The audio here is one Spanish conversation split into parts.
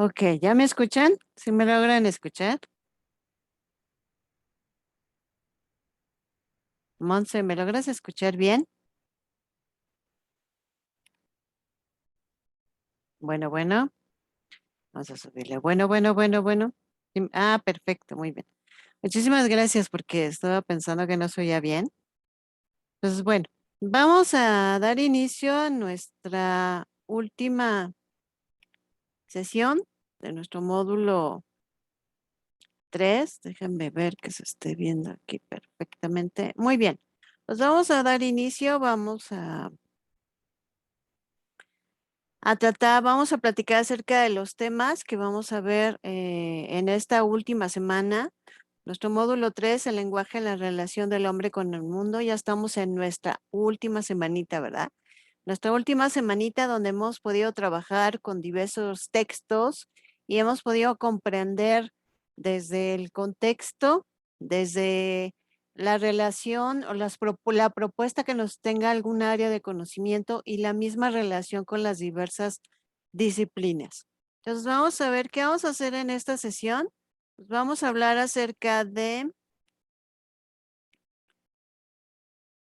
Ok, ¿ya me escuchan? ¿Sí me logran escuchar? Monse, ¿me logras escuchar bien? Bueno, bueno, vamos a subirle. Bueno. Sí, perfecto, muy bien. Muchísimas gracias porque estaba pensando que no se oía bien. Entonces, bueno, vamos a dar inicio a nuestra última sesión de nuestro módulo 3. Déjenme ver que se esté viendo aquí perfectamente. Muy bien, pues vamos a dar inicio, vamos a platicar acerca de los temas que vamos a ver en esta última semana. Nuestro módulo 3, el lenguaje en la relación del hombre con el mundo. Ya estamos en nuestra última semanita, ¿verdad? Nuestra última semanita donde hemos podido trabajar con diversos textos y hemos podido comprender desde el contexto, desde la relación o la propuesta que nos tenga algún área de conocimiento y la misma relación con las diversas disciplinas. Entonces vamos a ver qué vamos a hacer en esta sesión. Pues vamos a hablar acerca de,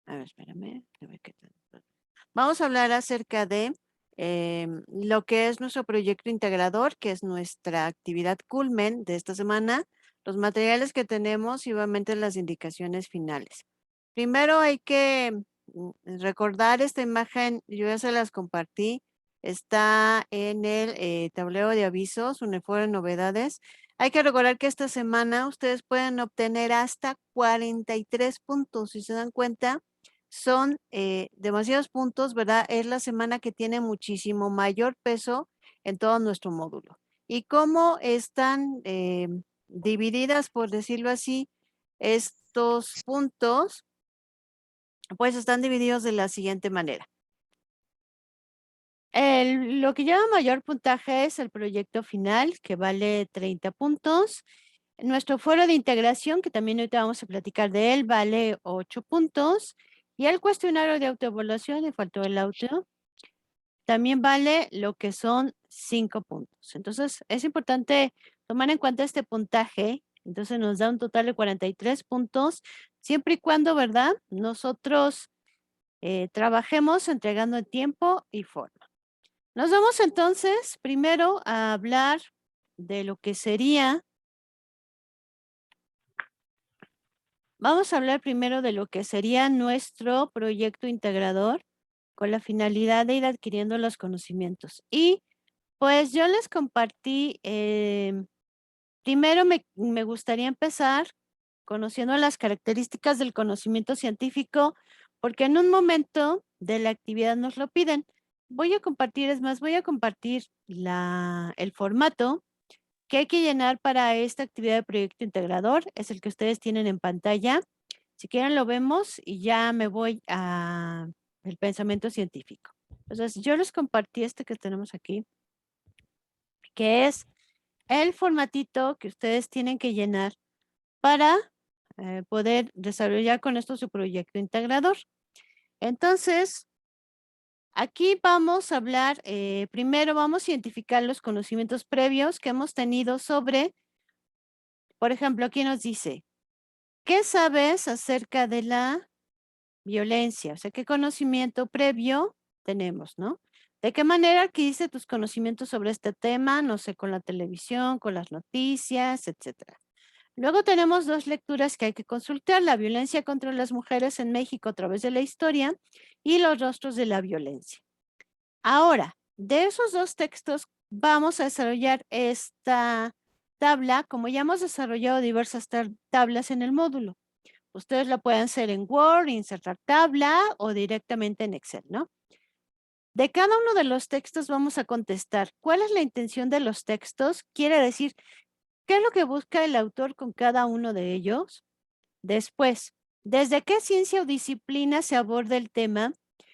a ver, espérame, a ver qué tal. Vamos a hablar acerca de lo que es nuestro proyecto integrador, que es nuestra actividad culmen de esta semana, los materiales que tenemos y obviamente las indicaciones finales. Primero hay que recordar esta imagen, yo ya se las compartí, está en el tablero de avisos, en el foro de novedades. Hay que recordar que esta semana ustedes pueden obtener hasta 43 puntos, si se dan cuenta son demasiados puntos, ¿verdad? Es la semana que tiene muchísimo mayor peso en todo nuestro módulo. ¿Y cómo están divididas, por decirlo así, estos puntos? Pues están divididos de la siguiente manera. Lo que lleva mayor puntaje es el proyecto final, que vale 30 puntos. Nuestro foro de integración, que también ahorita vamos a platicar de él, vale 8 puntos. Y el cuestionario de autoevaluación, me faltó el auto, también vale lo que son 5 puntos. Entonces, es importante tomar en cuenta este puntaje. Entonces, nos da un total de 43 puntos, siempre y cuando, ¿verdad? Nosotros trabajemos entregando en tiempo y forma. Nos vamos entonces primero a hablar de lo que sería. Vamos a hablar primero de lo que sería nuestro proyecto integrador con la finalidad de ir adquiriendo los conocimientos. Y pues yo les compartí, primero me gustaría empezar conociendo las características del conocimiento científico, porque en un momento de la actividad nos lo piden. Voy a compartir, es más, voy a compartir el formato que hay que llenar para esta actividad de proyecto integrador. Es el que ustedes tienen en pantalla. Si quieren lo vemos y ya me voy a el pensamiento científico. Entonces, yo les compartí este que tenemos aquí, que es el formatito que ustedes tienen que llenar para poder desarrollar con esto su proyecto integrador. Entonces, aquí vamos a hablar, primero vamos a identificar los conocimientos previos que hemos tenido sobre, por ejemplo, aquí nos dice, ¿qué sabes acerca de la violencia? O sea, ¿qué conocimiento previo tenemos, no? ¿De qué manera adquiriste tus conocimientos sobre este tema? No sé, con la televisión, con las noticias, etcétera. Luego tenemos dos lecturas que hay que consultar, la violencia contra las mujeres en México a través de la historia y los rostros de la violencia. Ahora, de esos dos textos vamos a desarrollar esta tabla, como ya hemos desarrollado diversas tablas en el módulo. Ustedes la pueden hacer en Word, insertar tabla o directamente en Excel, ¿no? De cada uno de los textos vamos a contestar cuál es la intención de los textos, quiere decir, ¿qué es lo que busca el autor con cada uno de ellos? Después, ¿desde qué ciencia o disciplina se aborda el tema?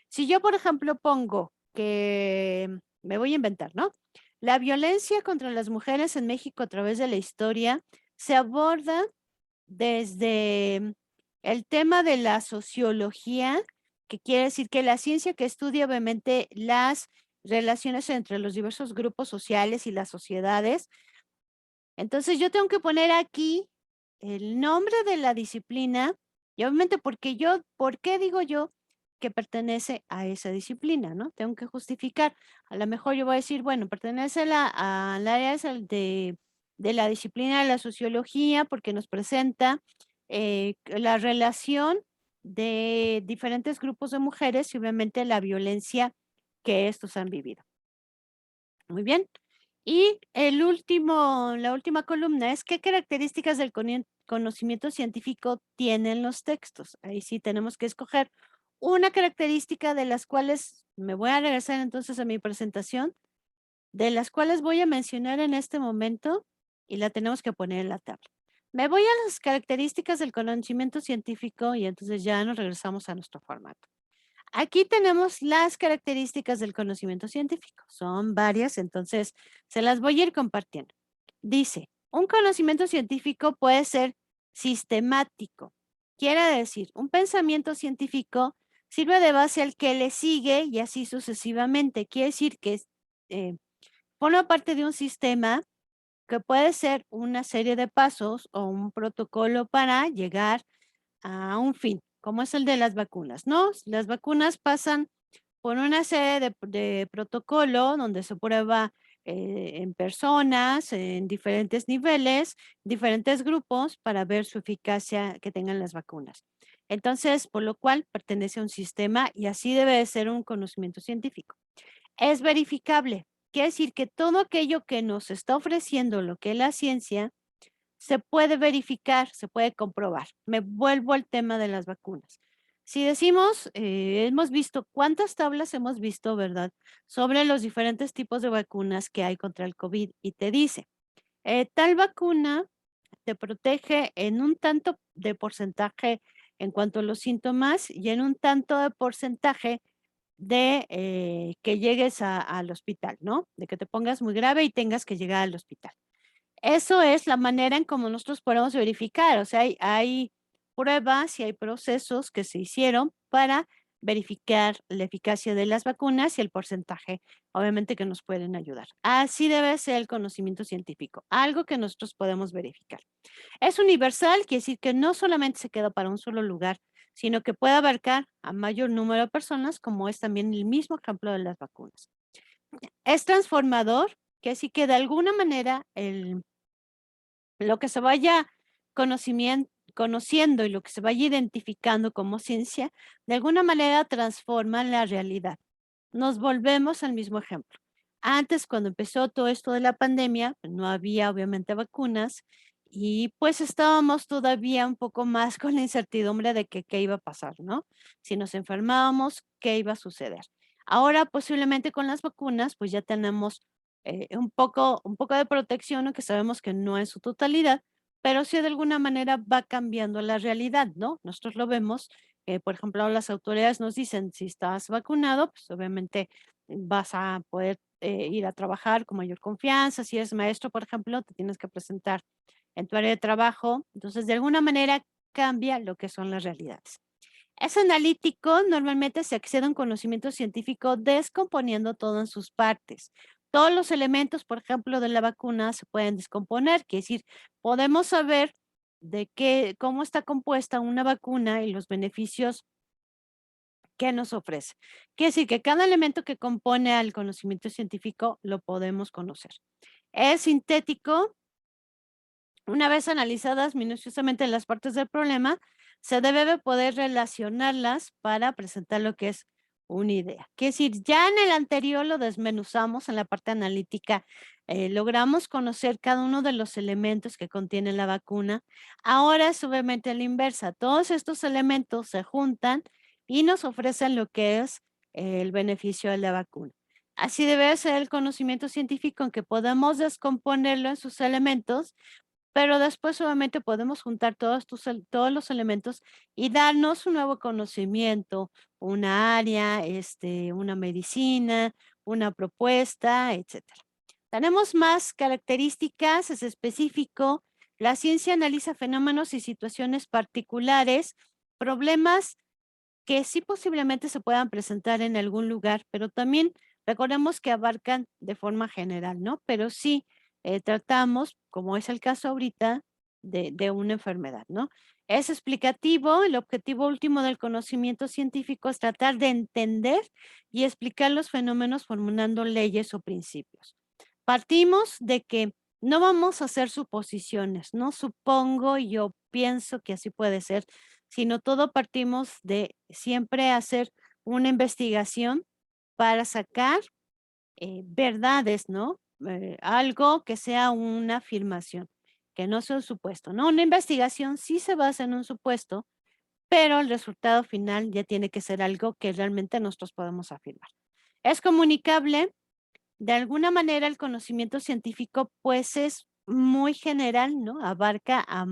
Si yo, por ejemplo, pongo que, me voy a inventar, ¿no? La violencia contra las mujeres en México a través de la historia se aborda desde el tema de la sociología, que quiere decir que la ciencia que estudia obviamente las relaciones entre los diversos grupos sociales y las sociedades. Entonces, yo tengo que poner aquí el nombre de la disciplina y obviamente ¿por qué digo yo que pertenece a esa disciplina, no? Tengo que justificar. A lo mejor yo voy a decir, bueno, pertenece al área de la disciplina de la sociología porque nos presenta la relación de diferentes grupos de mujeres y obviamente la violencia que estos han vivido. Muy bien. Y la última columna es ¿qué características del conocimiento científico tienen los textos? Ahí sí tenemos que escoger una característica de las cuales me voy a regresar entonces a mi presentación, de las cuales voy a mencionar en este momento y la tenemos que poner en la tabla. Me voy a las características del conocimiento científico y entonces ya nos regresamos a nuestro formato. Aquí tenemos las características del conocimiento científico. Son varias, entonces se las voy a ir compartiendo. Dice, un conocimiento científico puede ser sistemático. Quiere decir, un pensamiento científico sirve de base al que le sigue y así sucesivamente. Quiere decir que eh, forma parte de un sistema que puede ser una serie de pasos o un protocolo para llegar a un fin, como es el de las vacunas, ¿no? Las vacunas pasan por una serie de protocolo donde se prueba en personas, en diferentes niveles, diferentes grupos para ver su eficacia que tengan las vacunas. Entonces, por lo cual pertenece a un sistema y así debe de ser un conocimiento científico. Es verificable, quiere decir que todo aquello que nos está ofreciendo lo que es la ciencia se puede verificar, se puede comprobar. Me vuelvo al tema de las vacunas. Si decimos, hemos visto cuántas tablas hemos visto, ¿verdad? Sobre los diferentes tipos de vacunas que hay contra el COVID y te dice, tal vacuna te protege en un tanto de porcentaje en cuanto a los síntomas y en un tanto de porcentaje de que llegues al hospital, ¿no? De que te pongas muy grave y tengas que llegar al hospital. Eso es la manera en cómo nosotros podemos verificar, o sea, hay pruebas y hay procesos que se hicieron para verificar la eficacia de las vacunas y el porcentaje, obviamente, que nos pueden ayudar. Así debe ser el conocimiento científico, algo que nosotros podemos verificar. Es universal, quiere decir que no solamente se queda para un solo lugar, sino que puede abarcar a mayor número de personas, como es también el mismo ejemplo de las vacunas. Es transformador, que así que de alguna manera lo que se vaya conociendo y lo que se vaya identificando como ciencia, de alguna manera transforma la realidad. Nos volvemos al mismo ejemplo. Antes, cuando empezó todo esto de la pandemia, pues, no había obviamente vacunas y pues estábamos todavía un poco más con la incertidumbre de que qué iba a pasar, ¿no? Si nos enfermábamos, qué iba a suceder. Ahora, posiblemente con las vacunas, pues ya tenemos un poco de protección, aunque sabemos que no es su totalidad, pero sí de alguna manera va cambiando la realidad, ¿no? Nosotros lo vemos, por ejemplo, las autoridades nos dicen, si estás vacunado, pues obviamente vas a poder ir a trabajar con mayor confianza. Si eres maestro, por ejemplo, te tienes que presentar en tu área de trabajo. Entonces, de alguna manera cambia lo que son las realidades. Es analítico, normalmente se accede a un conocimiento científico descomponiendo todo en sus partes. Todos los elementos, por ejemplo, de la vacuna se pueden descomponer, quiere decir, podemos saber cómo está compuesta una vacuna y los beneficios que nos ofrece. Quiere decir que cada elemento que compone al conocimiento científico lo podemos conocer. Es sintético, una vez analizadas minuciosamente las partes del problema, se debe de poder relacionarlas para presentar lo que es una idea. Quiere decir, ya en el anterior lo desmenuzamos en la parte analítica, logramos conocer cada uno de los elementos que contiene la vacuna. Ahora es obviamente la inversa. Todos estos elementos se juntan y nos ofrecen lo que es el beneficio de la vacuna. Así debe ser el conocimiento científico en que podemos descomponerlo en sus elementos, pero después obviamente podemos juntar todos los elementos y darnos un nuevo conocimiento, una área, una medicina, una propuesta, etcétera. Tenemos más características, es específico. La ciencia analiza fenómenos y situaciones particulares, problemas que sí posiblemente se puedan presentar en algún lugar, pero también Recordemos que abarcan de forma general, ¿no? Pero sí, tratamos, como es el caso ahorita, de una enfermedad, ¿no? Es explicativo, el objetivo último del conocimiento científico es tratar de entender y explicar los fenómenos formulando leyes o principios. Partimos de que no vamos a hacer suposiciones, no supongo, y yo pienso que así puede ser, sino todo partimos de siempre hacer una investigación para sacar verdades, ¿no? Algo que sea una afirmación, que no sea un supuesto, ¿no? Una investigación sí se basa en un supuesto, pero el resultado final ya tiene que ser algo que realmente nosotros podemos afirmar. Es comunicable, de alguna manera el conocimiento científico pues es muy general, ¿no? Abarca a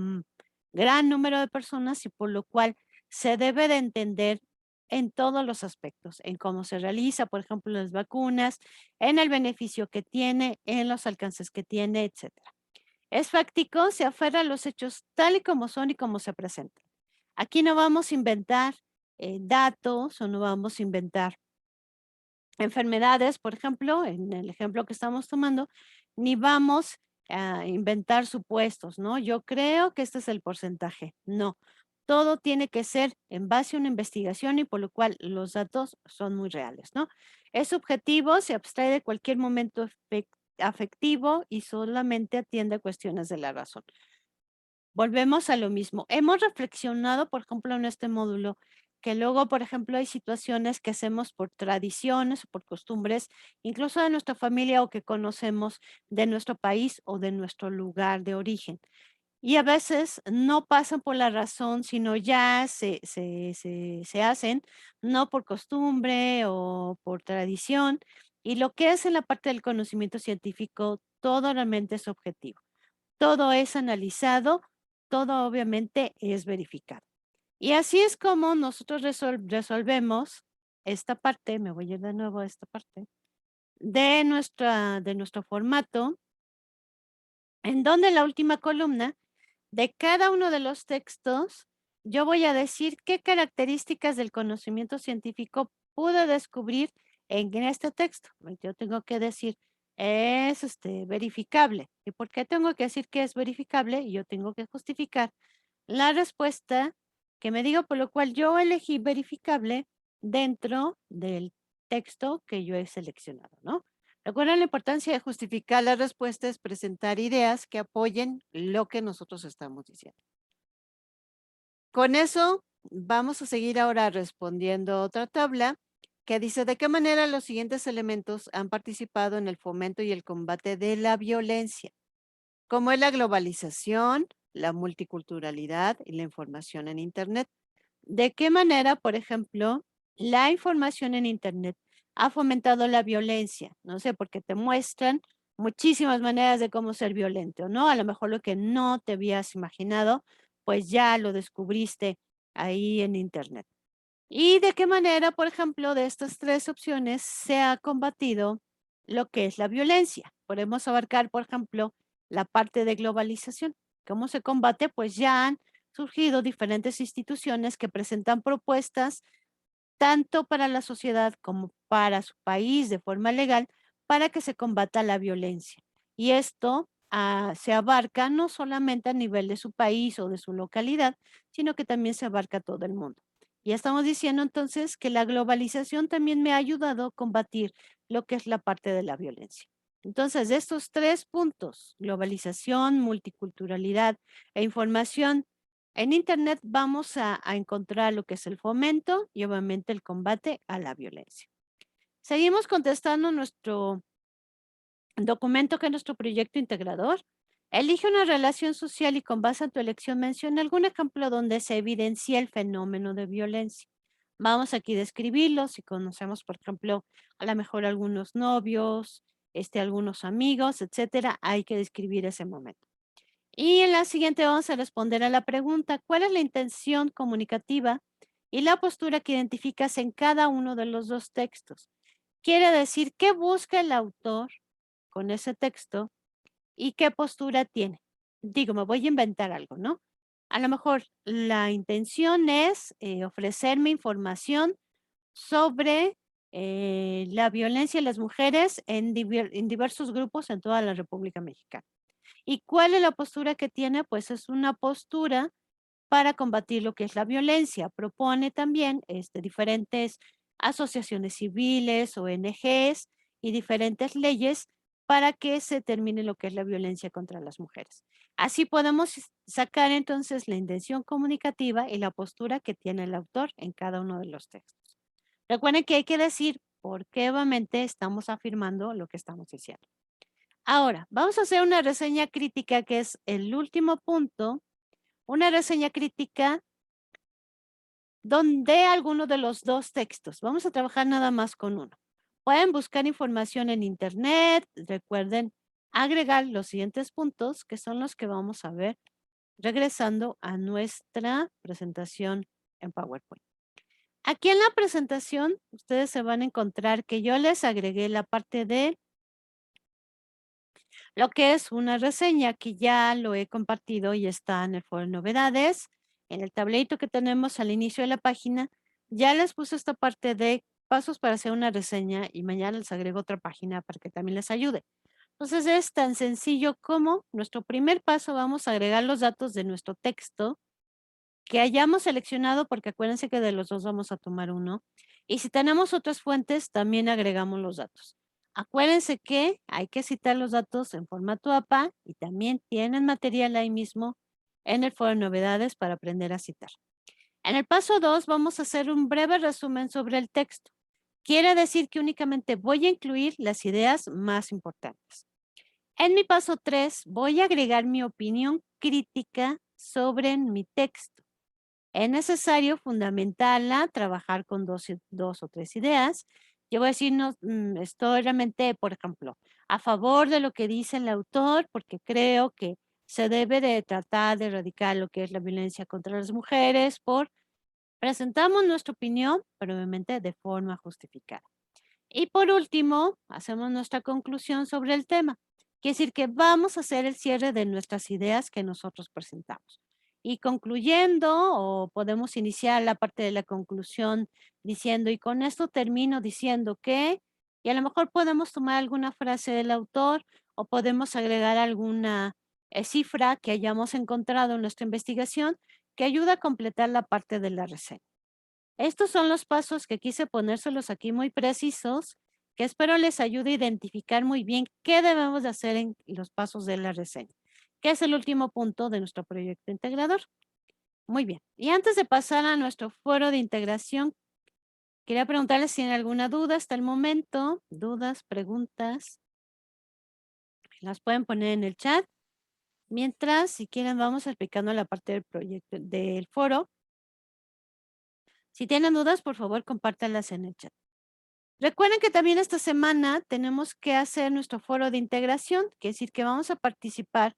gran número de personas y por lo cual se debe de entender en todos los aspectos, en cómo se realiza, por ejemplo, las vacunas, en el beneficio que tiene, en los alcances que tiene, etcétera. Es fáctico, se aferra a los hechos tal y como son y como se presentan. Aquí no vamos a inventar datos o no vamos a inventar enfermedades, por ejemplo, en el ejemplo que estamos tomando, ni vamos a inventar supuestos, ¿no? Yo creo que este es el porcentaje. No, todo tiene que ser en base a una investigación y por lo cual los datos son muy reales, ¿no? Es subjetivo, se abstrae de cualquier momento afectivo y solamente atiende a cuestiones de la razón. Volvemos a lo mismo. Hemos reflexionado, por ejemplo, en este módulo, que luego, por ejemplo, hay situaciones que hacemos por tradiciones o por costumbres, incluso de nuestra familia o que conocemos de nuestro país o de nuestro lugar de origen. Y a veces no pasan por la razón, sino ya se hacen, no por costumbre o por tradición. Y lo que es en la parte del conocimiento científico, todo realmente es objetivo. Todo es analizado, todo obviamente es verificado. Y así es como nosotros resolvemos esta parte, me voy a ir de nuevo a esta parte, de nuestro formato, en donde en la última columna de cada uno de los textos, yo voy a decir qué características del conocimiento científico pude descubrir en este texto. Yo tengo que decir, es verificable. ¿Y por qué tengo que decir que es verificable? Y yo tengo que justificar la respuesta que me digo, por lo cual yo elegí verificable dentro del texto que yo he seleccionado, ¿no? Recuerden la importancia de justificar las respuestas, presentar ideas que apoyen lo que nosotros estamos diciendo. Con eso, vamos a seguir ahora respondiendo otra tabla que dice de qué manera los siguientes elementos han participado en el fomento y el combate de la violencia, como es la globalización, la multiculturalidad y la información en Internet. ¿De qué manera, por ejemplo, la información en Internet ha fomentado la violencia? No sé, porque te muestran muchísimas maneras de cómo ser violento, ¿no? A lo mejor lo que no te habías imaginado, pues ya lo descubriste ahí en Internet. ¿Y de qué manera, por ejemplo, de estas tres opciones se ha combatido lo que es la violencia? Podemos abarcar, por ejemplo, la parte de globalización. ¿Cómo se combate? Pues ya han surgido diferentes instituciones que presentan propuestas tanto para la sociedad como para su país de forma legal para que se combata la violencia. Y esto se abarca no solamente a nivel de su país o de su localidad, sino que también se abarca a todo el mundo. Y estamos diciendo entonces que la globalización también me ha ayudado a combatir lo que es la parte de la violencia. Entonces, de estos tres puntos, globalización, multiculturalidad e información, en Internet vamos a encontrar lo que es el fomento y obviamente el combate a la violencia. Seguimos contestando nuestro documento que es nuestro proyecto integrador. Elige una relación social y con base en tu elección menciona algún ejemplo donde se evidencia el fenómeno de violencia. Vamos aquí a describirlo, si conocemos, por ejemplo, a lo mejor algunos novios, algunos amigos, etcétera, hay que describir ese momento. Y en la siguiente vamos a responder a la pregunta, ¿cuál es la intención comunicativa y la postura que identificas en cada uno de los dos textos? Quiere decir, ¿qué busca el autor con ese texto y qué postura tiene? Digo, me voy a inventar algo, ¿no? A lo mejor la intención es ofrecerme información sobre la violencia en las mujeres en diversos grupos en toda la República Mexicana. ¿Y cuál es la postura que tiene? Pues es una postura para combatir lo que es la violencia. Propone también diferentes asociaciones civiles, ONGs y diferentes leyes para que se termine lo que es la violencia contra las mujeres. Así podemos sacar entonces la intención comunicativa y la postura que tiene el autor en cada uno de los textos. Recuerden que hay que decir por qué obviamente estamos afirmando lo que estamos diciendo. Ahora, vamos a hacer una reseña crítica, que es el último punto, una reseña crítica donde alguno de los dos textos. Vamos a trabajar nada más con uno. Pueden buscar información en internet. Recuerden agregar los siguientes puntos, que son los que vamos a ver regresando a nuestra presentación en PowerPoint. Aquí en la presentación, ustedes se van a encontrar que yo les agregué la parte de lo que es una reseña, que ya lo he compartido y está en el foro de novedades. En el tablerito que tenemos al inicio de la página, ya les puse esta parte de pasos para hacer una reseña y mañana les agrego otra página para que también les ayude. Entonces es tan sencillo como nuestro primer paso, vamos a agregar los datos de nuestro texto que hayamos seleccionado, porque acuérdense que de los dos vamos a tomar uno. Y si tenemos otras fuentes, también agregamos los datos. Acuérdense que hay que citar los datos en formato APA y también tienen material ahí mismo en el foro de novedades para aprender a citar. En el paso 2 vamos a hacer un breve resumen sobre el texto. Quiere decir que únicamente voy a incluir las ideas más importantes. En mi paso 3 voy a agregar mi opinión crítica sobre mi texto. Es necesario fundamentarla, trabajar con dos o tres ideas. Yo voy a decir, no, estoy realmente, por ejemplo, a favor de lo que dice el autor, porque creo que se debe de tratar de erradicar lo que es la violencia contra las mujeres. Presentamos nuestra opinión, pero obviamente de forma justificada. Y por último, hacemos nuestra conclusión sobre el tema. Quiere decir que vamos a hacer el cierre de nuestras ideas que nosotros presentamos. Y concluyendo, o podemos iniciar la parte de la conclusión diciendo, y con esto termino diciendo que, y a lo mejor podemos tomar alguna frase del autor o podemos agregar alguna cifra que hayamos encontrado en nuestra investigación que ayuda a completar la parte de la reseña. Estos son los pasos que quise ponérselos aquí muy precisos, que espero les ayude a identificar muy bien qué debemos de hacer en los pasos de la reseña, que es el último punto de nuestro proyecto integrador. Muy bien. Y antes de pasar a nuestro foro de integración, quería preguntarles si tienen alguna duda hasta el momento. Dudas, preguntas, las pueden poner en el chat. Mientras, si quieren, vamos explicando la parte del proyecto, del foro. Si tienen dudas, por favor, compártanlas en el chat. Recuerden que también esta semana tenemos que hacer nuestro foro de integración, que es decir, que vamos a participar.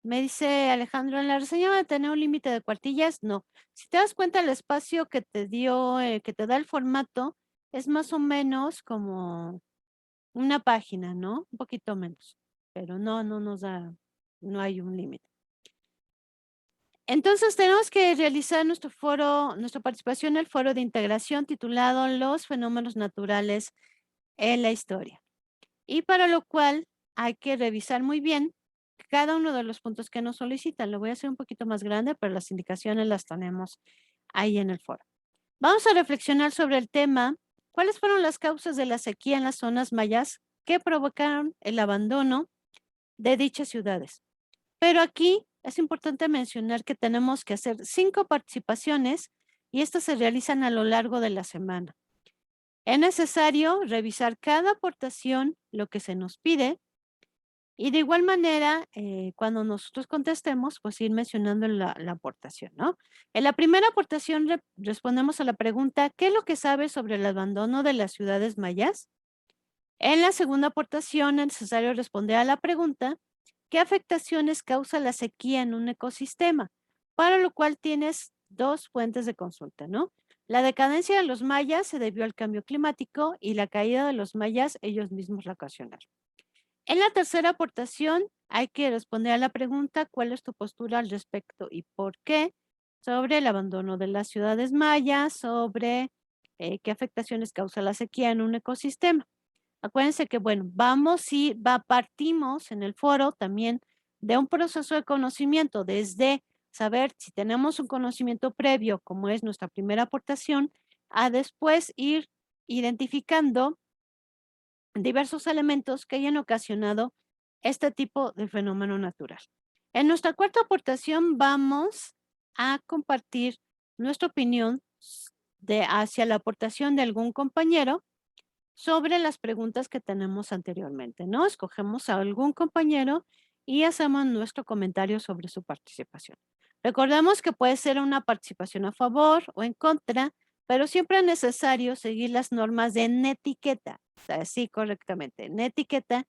Me dice Alejandro, ¿en la reseña va a tener un límite de cuartillas? No. Si te das cuenta, el espacio que te dio, que te da el formato, es más o menos como una página, ¿no? Un poquito menos, pero no nos da, no hay un límite. Entonces tenemos que realizar nuestro foro, nuestra participación en el foro de integración titulado Los fenómenos naturales en la historia. Y para lo cual hay que revisar muy bien cada uno de los puntos que nos solicitan. Lo voy a hacer un poquito más grande, pero las indicaciones las tenemos ahí en el foro. Vamos a reflexionar sobre el tema. ¿Cuáles fueron las causas de la sequía en las zonas mayas que provocaron el abandono de dichas ciudades? Pero aquí es importante mencionar que tenemos que hacer 5 participaciones y estas se realizan a lo largo de la semana. Es necesario revisar cada aportación, lo que se nos pide, y de igual manera, cuando nosotros contestemos, pues ir mencionando la aportación, ¿no? En la primera aportación respondemos a la pregunta, ¿qué es lo que sabes sobre el abandono de las ciudades mayas? En la segunda aportación es necesario responder a la pregunta, ¿qué afectaciones causa la sequía en un ecosistema? Para lo cual tienes 2 fuentes de consulta, ¿no? La decadencia de los mayas se debió al cambio climático y la caída de los mayas ellos mismos la ocasionaron. En la tercera aportación hay que responder a la pregunta, ¿cuál es tu postura al respecto y por qué? Sobre el abandono de las ciudades mayas, sobre qué afectaciones causa la sequía en un ecosistema. Acuérdense que, bueno, partimos en el foro también de un proceso de conocimiento, desde saber si tenemos un conocimiento previo, como es nuestra primera aportación, a después ir identificando diversos elementos que hayan ocasionado este tipo de fenómeno natural. En nuestra cuarta aportación vamos a compartir nuestra opinión hacia la aportación de algún compañero sobre las preguntas que tenemos anteriormente, ¿no? Escogemos a algún compañero y hacemos nuestro comentario sobre su participación. Recordemos que puede ser una participación a favor o en contra, pero siempre es necesario seguir las normas de netiqueta, o sea, sí, correctamente, netiqueta,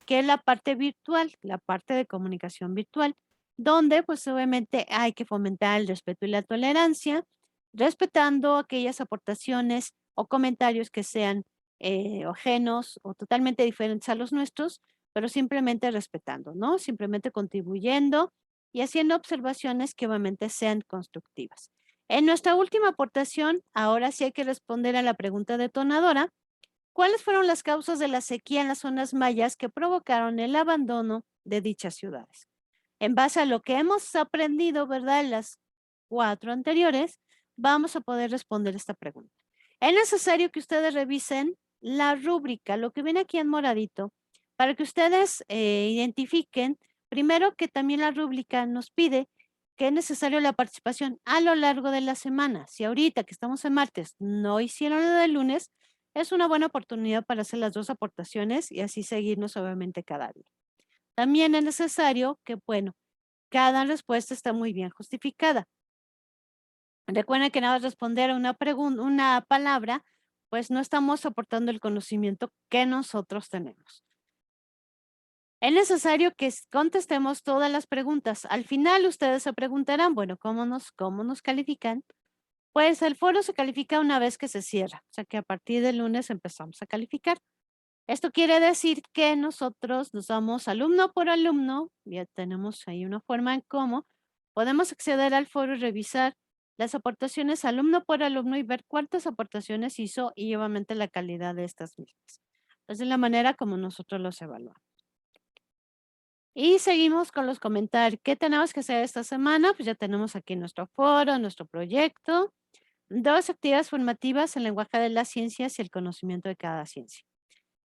que es la parte virtual, la parte de comunicación virtual, donde pues obviamente hay que fomentar el respeto y la tolerancia, respetando aquellas aportaciones o comentarios que sean ajenos o totalmente diferentes a los nuestros, pero simplemente respetando, ¿no? Simplemente contribuyendo y haciendo observaciones que obviamente sean constructivas. En nuestra última aportación, ahora sí hay que responder a la pregunta detonadora. ¿Cuáles fueron las causas de la sequía en las zonas mayas que provocaron el abandono de dichas ciudades? En base a lo que hemos aprendido, ¿verdad? En las 4 anteriores, vamos a poder responder esta pregunta. Es necesario que ustedes revisen la rúbrica, lo que viene aquí en moradito, para que ustedes identifiquen, primero que también la rúbrica nos pide que es necesario la participación a lo largo de la semana. Si ahorita que estamos en martes no hicieron lo del lunes, es una buena oportunidad para hacer las dos aportaciones y así seguirnos obviamente cada día. También es necesario que, bueno, cada respuesta está muy bien justificada. Recuerden que nada más responder a una palabra, pues no estamos aportando el conocimiento que nosotros tenemos. Es necesario que contestemos todas las preguntas. Al final ustedes se preguntarán, bueno, cómo nos califican? Pues el foro se califica una vez que se cierra, o sea que a partir del lunes empezamos a calificar. Esto quiere decir que nosotros nos damos alumno por alumno, ya tenemos ahí una forma en cómo podemos acceder al foro y revisar las aportaciones alumno por alumno y ver cuántas aportaciones hizo y obviamente la calidad de estas mismas. Esa es la manera como nosotros los evaluamos. Y seguimos con los comentarios. ¿Qué tenemos que hacer esta semana? Pues ya tenemos aquí nuestro foro, nuestro proyecto. 2 actividades formativas en lenguaje de las ciencias y el conocimiento de cada ciencia.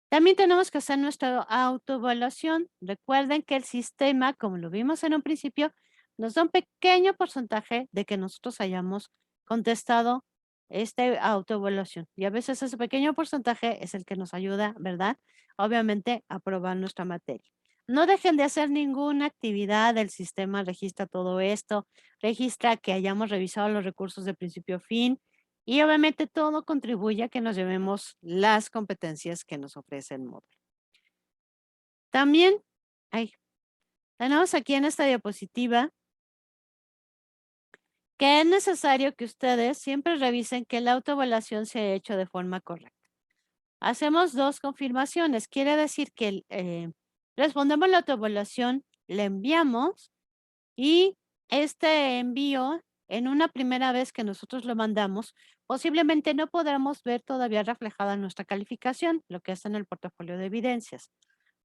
También tenemos que hacer nuestra autoevaluación. Recuerden que el sistema, como lo vimos en un principio, nos da un pequeño porcentaje de que nosotros hayamos contestado esta autoevaluación. Y a veces ese pequeño porcentaje es el que nos ayuda, ¿verdad? Obviamente, a aprobar nuestra materia. No dejen de hacer ninguna actividad, el sistema registra todo esto, registra que hayamos revisado los recursos de principio a fin, y obviamente todo contribuye a que nos llevemos las competencias que nos ofrece el módulo. También, tenemos aquí en esta diapositiva que es necesario que ustedes siempre revisen que la autoevaluación se ha hecho de forma correcta. Hacemos 2 confirmaciones, quiere decir que respondemos la autoevaluación, le enviamos y este envío, en una primera vez que nosotros lo mandamos, posiblemente no podamos ver todavía reflejada nuestra calificación, lo que está en el portafolio de evidencias.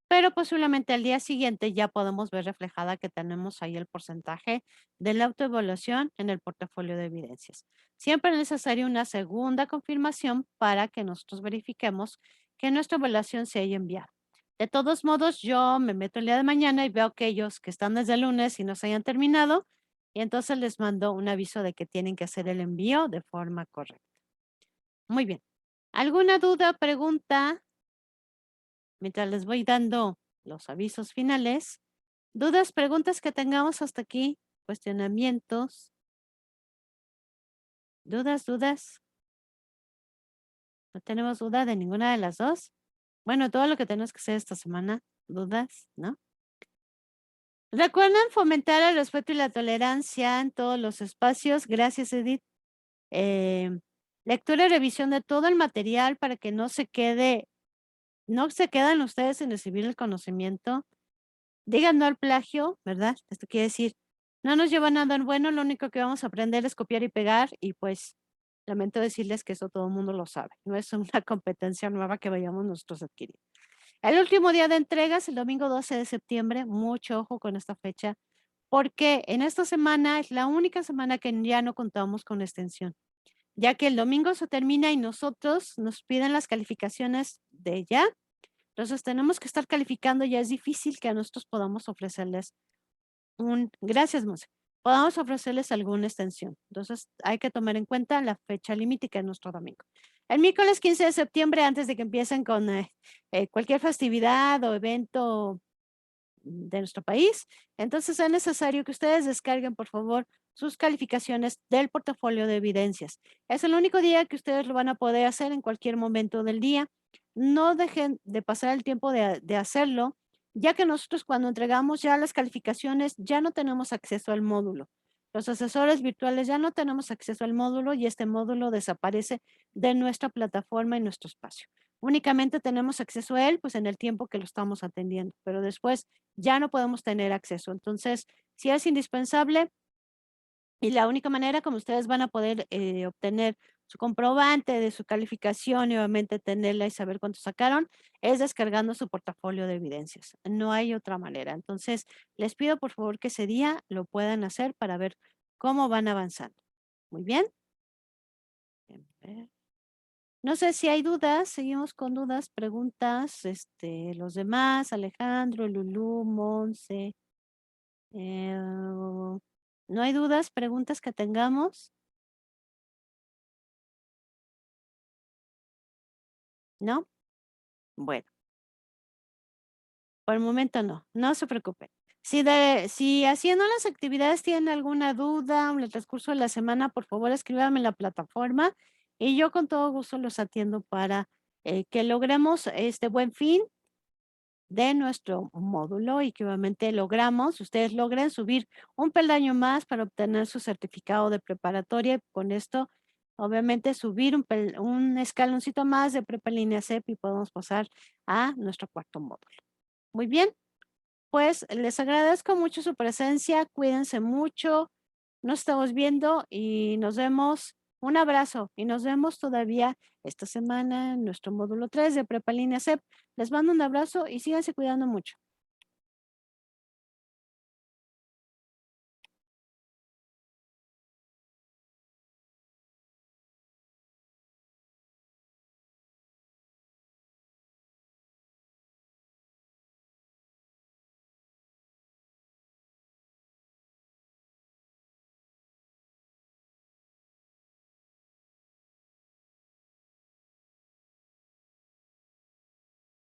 Pero posiblemente al día siguiente ya podemos ver reflejada que tenemos ahí el porcentaje de la autoevaluación en el portafolio de evidencias. Siempre es necesaria una segunda confirmación para que nosotros verifiquemos que nuestra evaluación se haya enviado. De todos modos, yo me meto el día de mañana y veo aquellos que están desde el lunes y no se hayan terminado, y entonces les mando un aviso de que tienen que hacer el envío de forma correcta. Muy bien. ¿Alguna duda, pregunta? Mientras les voy dando los avisos finales. Dudas, preguntas que tengamos hasta aquí, cuestionamientos. Dudas. ¿No tenemos duda de ninguna de las dos? Bueno, todo lo que tenemos que hacer esta semana, dudas, ¿no? Recuerden fomentar el respeto y la tolerancia en todos los espacios. Gracias, Edith. Lectura y revisión de todo el material para que no se quedan ustedes sin recibir el conocimiento. Digan no al plagio, ¿verdad? Esto quiere decir, no nos lleva a nada bueno, lo único que vamos a aprender es copiar y pegar y pues lamento decirles que eso todo el mundo lo sabe, no es una competencia nueva que vayamos nosotros a adquirir. El último día de entrega es el domingo 12 de septiembre, mucho ojo con esta fecha, porque en esta semana es la única semana que ya no contamos con extensión, ya que el domingo se termina y nosotros nos piden las calificaciones de ya, entonces tenemos que estar calificando, ya es difícil que a nosotros podamos ofrecerles gracias, Monse, podamos ofrecerles alguna extensión. Entonces hay que tomar en cuenta la fecha límite que es nuestro domingo. El miércoles 15 de septiembre, antes de que empiecen con cualquier festividad o evento de nuestro país. Entonces, es necesario que ustedes descarguen, por favor, sus calificaciones del portafolio de evidencias. Es el único día que ustedes lo van a poder hacer en cualquier momento del día. No dejen de pasar el tiempo de hacerlo, ya que nosotros cuando entregamos ya las calificaciones ya no tenemos acceso al módulo. Los asesores virtuales ya no tenemos acceso al módulo y este módulo desaparece de nuestra plataforma y nuestro espacio. Únicamente tenemos acceso a él, pues en el tiempo que lo estamos atendiendo, pero después ya no podemos tener acceso. Entonces, si es indispensable y la única manera como ustedes van a poder obtener su comprobante de su calificación y obviamente tenerla y saber cuánto sacaron, es descargando su portafolio de evidencias. No hay otra manera. Entonces, les pido por favor que ese día lo puedan hacer para ver cómo van avanzando. Muy bien. Bien, ver. No sé si hay dudas, seguimos con dudas, preguntas, los demás, Alejandro, Lulú, Monse. ¿No hay dudas, preguntas que tengamos? ¿No? Bueno, por el momento no, no se preocupen. Si haciendo las actividades tienen alguna duda en el transcurso de la semana, por favor escríbame en la plataforma y yo con todo gusto los atiendo para que logremos este buen fin de nuestro módulo y que obviamente ustedes logren subir un peldaño más para obtener su certificado de preparatoria y con esto obviamente subir un escaloncito más de prepa en línea CEP y podemos pasar a nuestro cuarto módulo. Muy bien, pues les agradezco mucho su presencia, cuídense mucho, nos estamos viendo y nos vemos. Un abrazo y nos vemos todavía esta semana en nuestro módulo 3 de prepa en línea CEP. Les mando un abrazo y síganse cuidando mucho.